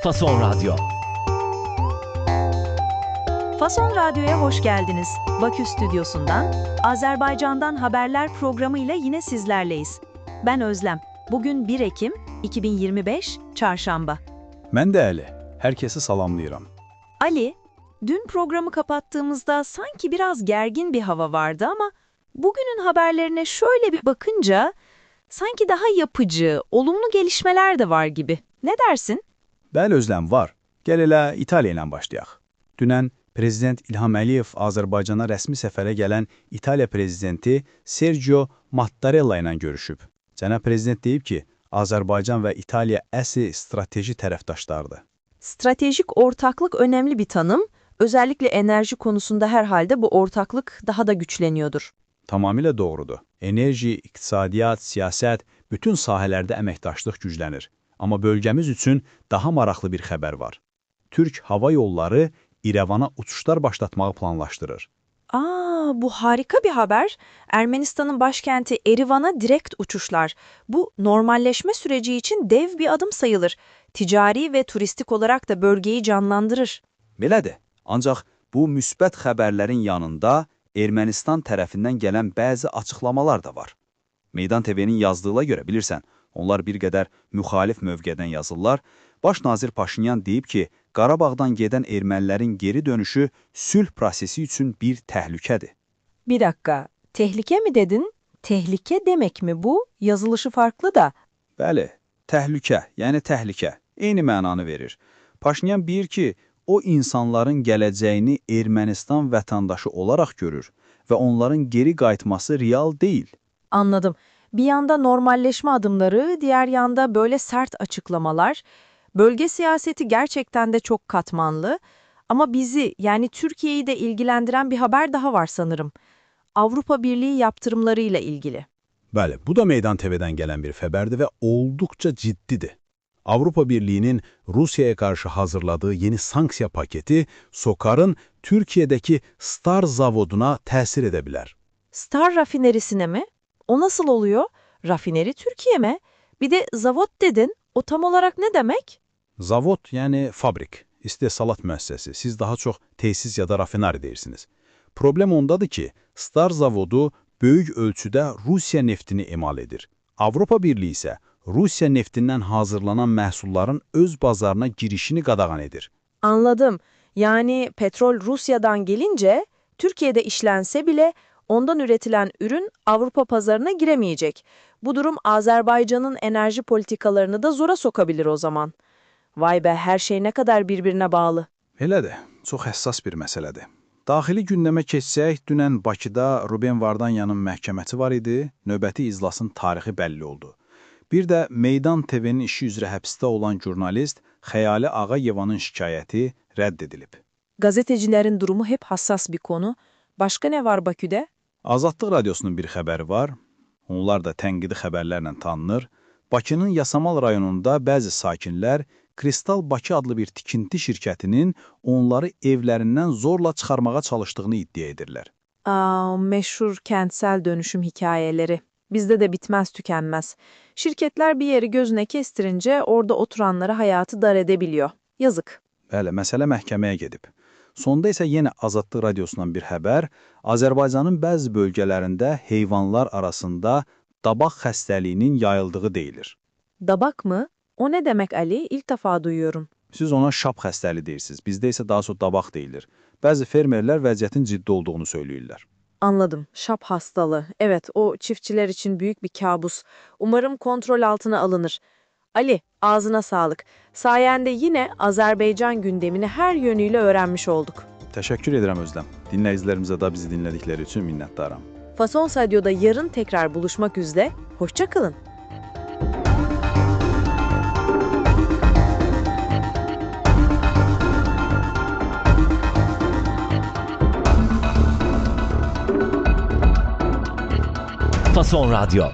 Fason Radyo. Fason Radyo'ya hoş geldiniz. Bakü stüdyosundan, Azerbaycan'dan haberler programı ile yine sizlerleyiz. Ben Özlem. Bugün 1 Ekim 2025 Çarşamba. Mən də Əli. Herkesi salamlayıram. Ali, dün programı kapattığımızda sanki biraz gergin bir hava vardı ama bugünün haberlerine şöyle bir bakınca sanki daha yapıcı, olumlu gelişmeler de var gibi. Ne dersin? Bəli, Özlem var. Gəl elə İtaliya ilə başlayaq. Dünən Prezident İlham Əliyev Azərbaycana rəsmi səfərə gələn İtaliya prezidenti Sergio Mattarella ilə görüşüb. Cənab prezident deyib ki, Azərbaycan və İtaliya əsl strateji tərəfdaşlardır. Stratejik ortaklık önemli bir tanım. Özellikle enerji konusunda herhalde bu ortaklık daha da güçleniyordur. Tamamilə doğrudur. Enerji, iqtisadiyyat, siyasət, bütün sahələrdə əməkdaşlıq güclənir. Amma bölgəmiz üçün daha maraqlı bir xəbər var. Türk Hava Yolları İrəvana uçuşlar başlatmağı planlaşdırır. Bu harika bir haber. Ermenistan'ın başkenti Erivan'a direkt uçuşlar. Bu normalleşme süreci için dev bir adım sayılır. Ticari ve turistik olarak da bölgeyi canlandırır. Belədir. Ancaq bu müsbət xəbərlərin yanında Ermənistan tərəfindən gələn bəzi açıqlamalar da var. Meydan TV-nin yazdığına görə bilirsən, onlar bir qədər müxalif mövqedən yazırlar. Baş nazir Paşinyan deyib ki, Qarabağdan gedən ermənilərin geri dönüşü sülh prosesi üçün bir təhlükədir. Bir dakika, tehlike mi dedin? Tehlike demek mi bu? Yazılışı farklı da. Bəli, təhlükə, yəni təhlükə, eyni mənanı verir. Paşinyan deyir ki, o insanların gələcəyini Ermənistan vətəndaşı olaraq görür və onların geri qayıtması real deyil. Anladım. Bir yanda normalleşme adımları, diğer yanda böyle sert açıklamalar. Bölge siyaseti gerçekten de çok katmanlı. Ama bizi, yani Türkiye'yi de ilgilendiren bir haber daha var sanırım. Avrupa Birliği yaptırımlarıyla ilgili. Bəli, bu da Meydan TV-dən gələn bir xəbərdir və olduqca ciddidir. Avrupa Birliği'nin Rusya'ya karşı hazırladığı yeni sanksiya paketi SOCAR'ın Türkiye'deki Star zavoduna təsir edə bilər. Star rafinerisine mi? O nasıl oluyor? Rafineri Türkiye mi? Bir de zavod dedin. O tam olarak ne demek? Zavod, yəni fabrik, istehsalat müəssisəsi. Siz daha çox tesis ya da rafinari deyirsiniz. Problem ondadır ki, Star zavodu böyük ölçüdə Rusiya neftini emal edir. Avropa Birliği isə Rusiya neftindən hazırlanan məhsulların öz bazarına girişini qadağan edir. Anladım. Yani petrol Rusya'dan gelince Türkiye'de işlense bile ondan üretilen ürün Avrupa pazarına giremeyecek. Bu durum Azerbaycan'ın enerji politikalarını da zora sokabilir o zaman. Vay be, her şey ne kadar birbirine bağlı. Elədir, çox həssas bir məsələdir. Daxili gündəmə keçsək, dünən Bakıda Ruben Vardanyanın məhkəməsi var idi, növbəti iclasın tarixi bəlli oldu. Bir də Meydan TV-nin işi üzrə həbsdə olan jurnalist Xəyali Ağayevanın şikayəti rədd edilib. Gazetecilerin durumu hep hassas bir konu. Başka ne var Bakü'de? Azadlıq Radyosunun bir xəbəri var. Onlar da tənqidi xəbərlərlə tanınır. Bakının Yasamal rayonunda bəzi sakinlər Kristal Bakı adlı bir tikinti şirkətinin onları evlərindən zorla çıxarmağa çalışdığını iddia edirlər. Meşhur kentsel dönüşüm hikayeleri. Bizde de bitmez tükenmez. Şirketler bir yeri gözüne kestirince orada oturanlara hayatı dar edebiliyor. Yazık. Bəli, məsələ məhkəməyə gedib. Sonda isə yenə Azadlıq Radyosundan bir xəbər, Azərbaycanın bəzi bölgələrində heyvanlar arasında dabaq xəstəliyinin yayıldığı deyilir. Dabak mı? O ne demek Ali? İlk defa duyuyorum. Siz ona şap xəstəliyi deyirsiniz, bizdə isə daha çox dabaq deyilir. Bəzi fermerlər vəziyyətin ciddi olduğunu söyləyirlər. Anladım. Şap hastalığı. Evet, o çiftçiler için büyük bir kabus. Umarım kontrol altına alınır. Ali, ağzına sağlık. Sayende yine Azerbaycan gündemini her yönüyle öğrenmiş olduk. Təşəkkür edirəm Özlem. Dinləyicilərimizə də bizi dinlədikləri üçün minnətdaram. Fason Radyo'da yarın tekrar buluşmak üzere. Hoşça kalın. Fason Radyo.